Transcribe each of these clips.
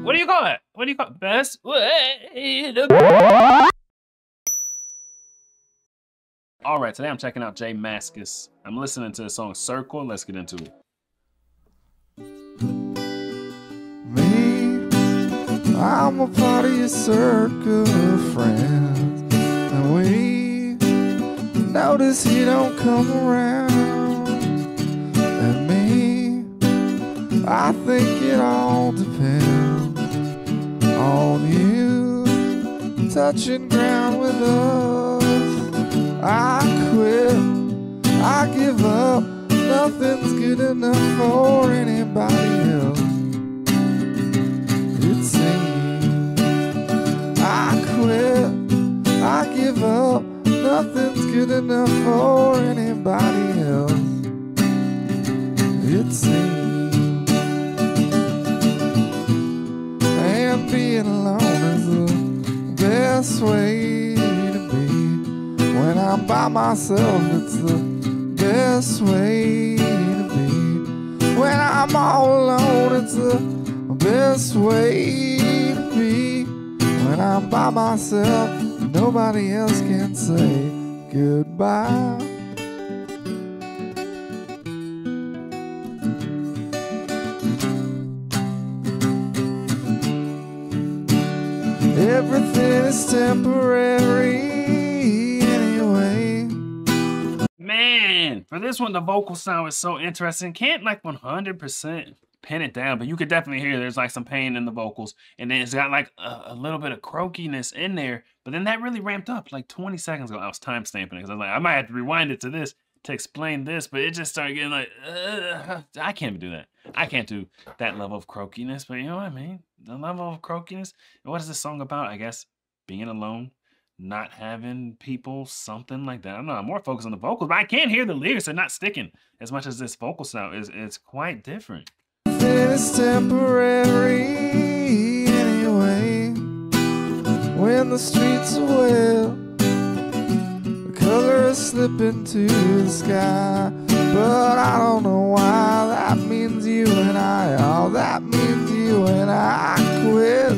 What do you call it? What do you call it? Best way to... All right, today I'm checking out Mascis. I'm listening to the song Circle. Let's get into it. Me, I'm a part of your circle of friends, and we notice you don't come around. And me, I think it all depends on you touching ground with us. I quit, I give up, nothing's good enough for anybody else. It seems I quit, I give up, nothing's good enough for anybody else. It seems, and being alone is the best way to be. When I'm by myself, it's the best way to be. When I'm all alone, it's the best way to be. When I'm by myself, nobody else can say goodbye. Everything is temporary anyway. Man, for this one, the vocal sound is so interesting. Can't like 100% pin it down, but you could definitely hear there's like some pain in the vocals. And then it's got like a little bit of croakiness in there. But then that really ramped up like 20 seconds ago. I was time stamping it because I was like, I might have to rewind it to this to explain this, but it just started getting like, I can't do that. I can't do that level of croakiness, but you know what I mean? The level of croakiness. And what is this song about? I guess being alone, not having people, something like that. I don't know. I'm more focused on the vocals, but I can't hear the lyrics. They're not sticking as much as this vocal sound is. It's quite different. It's temporary anyway. When the streets are wet, the color is slipping to the sky. But I don't know why. That means you and I. All that means you and I. Quit,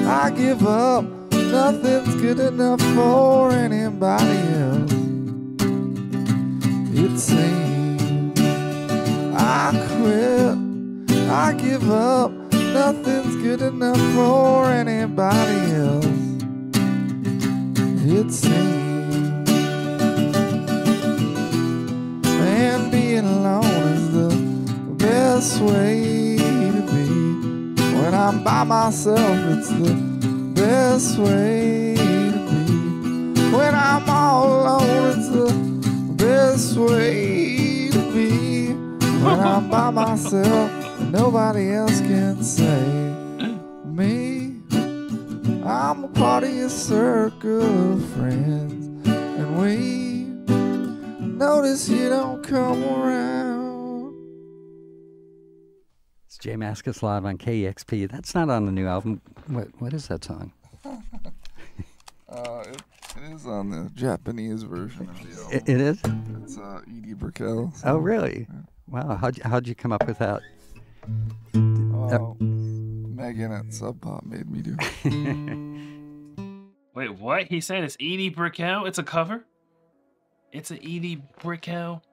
I give up. Nothing's good enough for anybody else. It seems I quit, I give up. Nothing's good enough for anybody else. It seems, and being alone is the best way to be. When I'm by myself, it's the best way to be. When I'm all alone, it's the best way to be. When I'm by myself, nobody else can say me. I'm a part of your circle of friends, and we notice you don't come around. It's Mascis live on KEXP. That's not on the new album. What is that song? It is on the Japanese version of the album. It is? It's Edie Brickell. So. Oh, really? Yeah. Wow. How'd you come up with that? Megan at Sub Pop made me do it. Wait, what? He said it's Edie Brickell? It's a cover? It's an Edie Brickell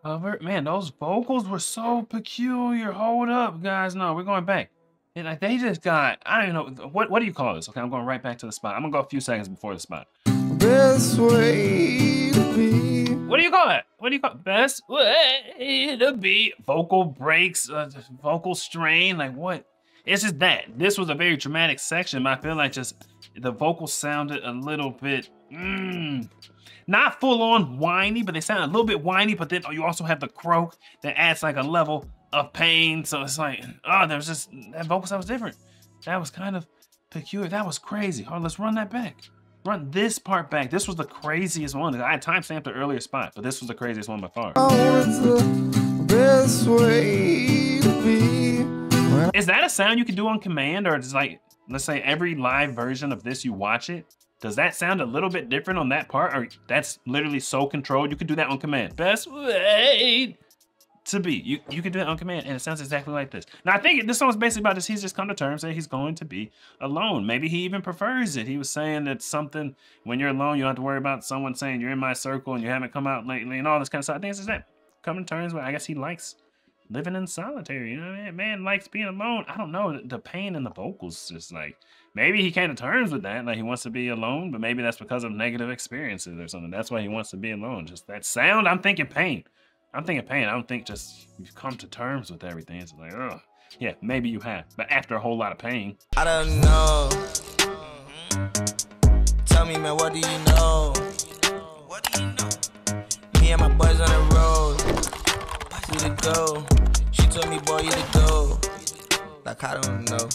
cover? Man, those vocals were so peculiar. Hold up, guys. No, we're going back. And like they just got, I don't know, what do you call this? Okay, I'm going right back to the spot. I'm gonna go a few seconds before the spot. Best way to be. What do you call it? What do you call it? Best way to be. Vocal breaks, vocal strain, like what? It's just that. This was a very dramatic section, but I feel like just the vocals sounded a little bit, not full on whiny, but they sound a little bit whiny, but then you also have the croak that adds like a level of pain. So it's like, oh, there's just, that vocal sound was different. That was kind of peculiar. That was crazy. Hold on, let's run that back. Run this part back. This was the craziest one. I had timestamped the earlier spot, but this was the craziest one by far. Oh, it's the best way to be. Is that a sound you can do on command, or just like, let's say every live version of this, you watch it? Does that sound a little bit different on that part, or that's literally so controlled you can do that on command? Best way to be. You can do that on command, and it sounds exactly like this. Now, I think this song's basically about this. He's just come to terms that he's going to be alone. Maybe he even prefers it. He was saying that something, when you're alone, you don't have to worry about someone saying you're in my circle and you haven't come out lately and all this kind of stuff. I think it's just that. Coming to terms with, I guess he likes living in solitary. You know what I mean? Man likes being alone. I don't know. The pain in the vocals just like, maybe he came to terms with that. Like he wants to be alone, but maybe that's because of negative experiences or something. That's why he wants to be alone. Just that sound, I'm thinking pain. I'm thinking pain. I don't think just you've come to terms with everything. It's like, ugh. Yeah, maybe you have, but after a whole lot of pain. I don't know. Tell me, man, what do you know? What do you know? Me and my boys on the road. Who to go? She told me, boy, you to go. Like, I don't know.